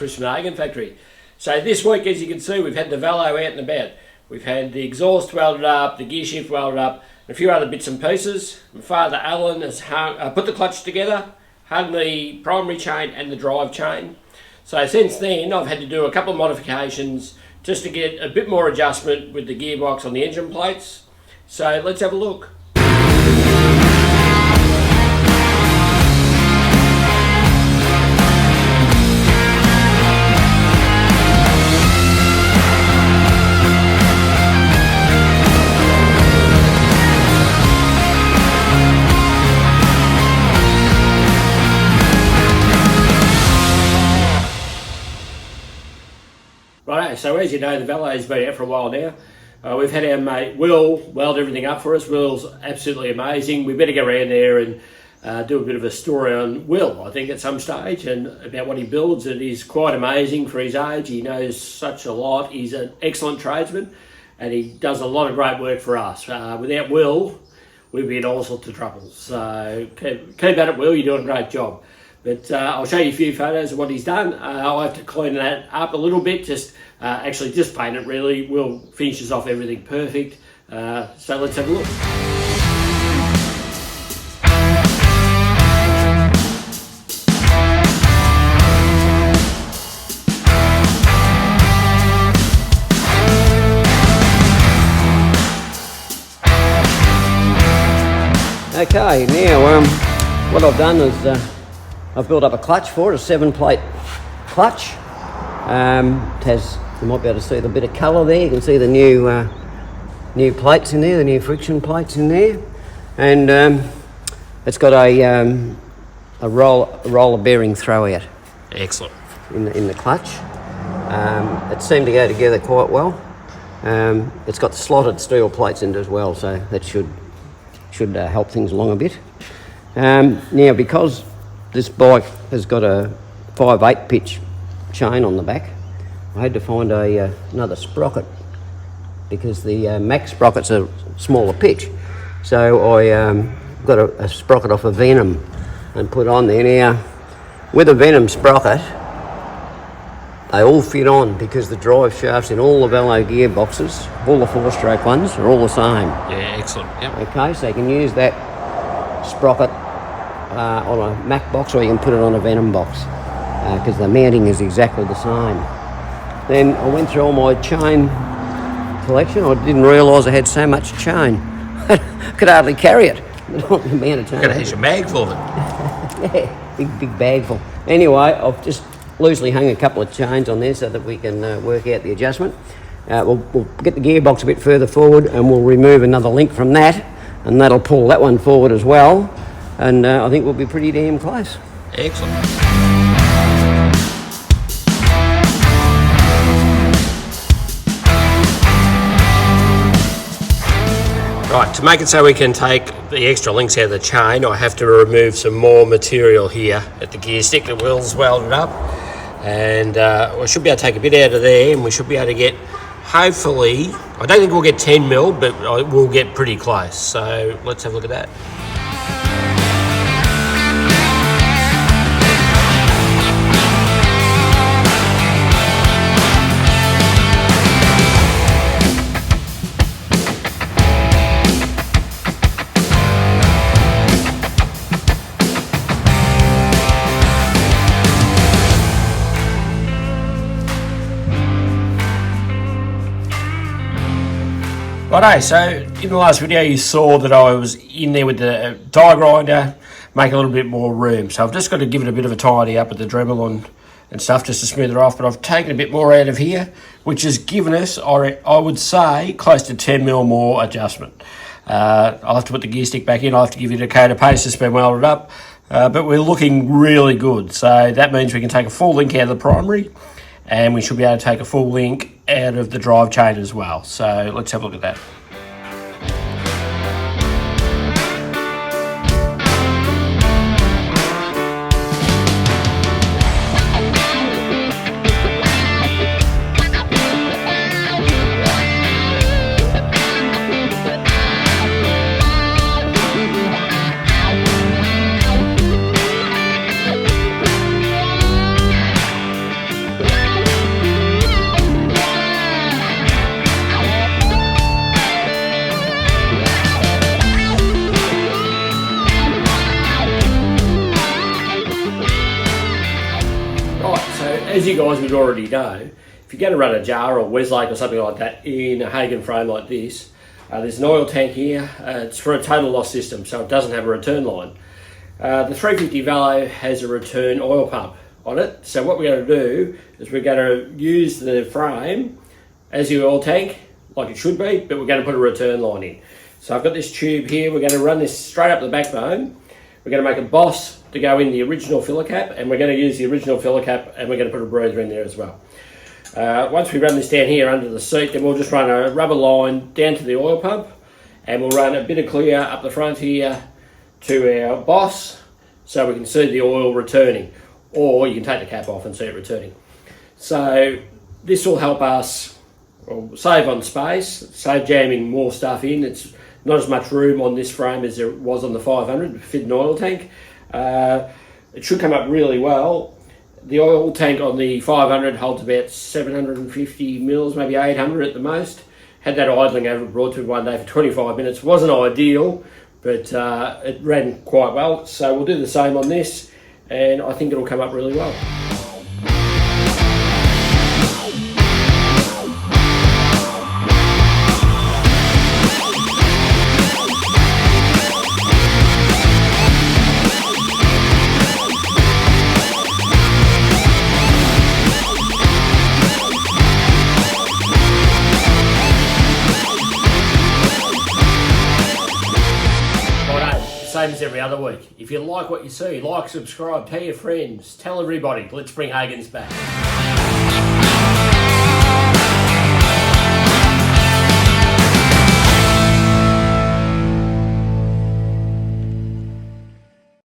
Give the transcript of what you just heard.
Chris from the Hagen Factory. So this week, as you can see, we've had the Velo out and about. We've had the exhaust welded up, the gear shift welded up, and a few other bits and pieces. My father Alan has put the clutch together, hung the primary chain and the drive chain. So since then, I've had to do a couple of modifications just to get a bit more adjustment with the gearbox on the engine plates. So let's have a look. Righto, so as you know, the Velo's been out for a while now. We've had our mate Will weld everything up for us. Will's absolutely amazing. We better go around there and do a bit of a story on Will, I think, at some stage, and about what he builds. It is quite amazing for his age. He knows such a lot. He's an excellent tradesman, and he does a lot of great work for us. Without Will, we'd be in all sorts of trouble. So keep at it, Will. You're doing a great job. But I'll show you a few photos of what he's done. I'll have to clean that up a little bit, just paint it really. Will finishes off everything perfect. So let's have a look. Okay, now what I've done is I've built up a clutch for it, a 7-plate clutch. It has, you might be able to see the bit of colour there. You can see the new plates in there, the new friction plates in there, and it's got a roller bearing throwout. Excellent. In the clutch. It seemed to go together quite well. It's got slotted steel plates in it as well, so that should help things along a bit. Now, because this bike has got a 5/8 pitch chain on the back, I had to find another sprocket because the max sprocket's a smaller pitch. So I got a sprocket off of Venom and put on there. Now, with a Venom sprocket, they all fit on because the drive shafts in all the Velo gearboxes, all the 4-stroke ones, are all the same. Yeah, excellent. Yep. Okay, so you can use that sprocket on a Mac box, or you can put it on a Venom box because the mounting is exactly the same. Then I went through all my chain collection. I didn't realise I had so much chain. I could hardly carry it. The amount of chain. Here's your bag full of it. Yeah, big bag full. Anyway, I've just loosely hung a couple of chains on there so that we can work out the adjustment. We'll get the gearbox a bit further forward and we'll remove another link from that, and that'll pull that one forward as well. And I think we'll be pretty damn close. Excellent. Right, to make it so we can take the extra links out of the chain, I have to remove some more material here at the gear stick that Will's welded up. And we should be able to take a bit out of there, and we should be able to get, hopefully, I don't think we'll get 10 mil, but we'll get pretty close. So let's have a look at that. Righto, so in the last video you saw that I was in there with the die grinder, make a little bit more room. So I've just got to give it a bit of a tidy up with the Dremel and stuff just to smooth it off, but I've taken a bit more out of here, which has given us, I would say, close to 10 mil more adjustment. I'll have to put the gear stick back in, I'll have to give it a coat of paste that's been welded up, but we're looking really good. So that means we can take a full link out of the primary, and we should be able to take a full link out of the drive chain as well. So let's have a look at that. as you guys would already know, if you're going to run a Jar or Westlake or something like that in a Hagen frame like this, there's an oil tank here. It's for a total loss system, so it doesn't have a return line. The 350 Velo has a return oil pump on it. So what we're going to do is we're going to use the frame as the oil tank, like it should be, but we're going to put a return line in. So I've got this tube here. We're going to run this straight up the backbone. We're going to make a boss to go in the original filler cap, and we're going to use the original filler cap, and we're going to put a breather in there as well. Once we run this down here under the seat, then we'll just run a rubber line down to the oil pump, and we'll run a bit of clear up the front here to our boss, so we can see the oil returning, or you can take the cap off and see it returning. So this will help us save on space, save jamming more stuff in. It's not as much room on this frame as there was on the 500 to fit an oil tank. It should come up really well. The oil tank on the 500 holds about 750 mils, maybe 800 at the most. Had that idling over Broadwood one day for 25 minutes. Wasn't ideal, but it ran quite well. So we'll do the same on this, and I think it'll come up really well. Same as every other week. If you like what you see, like, subscribe, tell your friends, tell everybody. Let's bring Hagens back.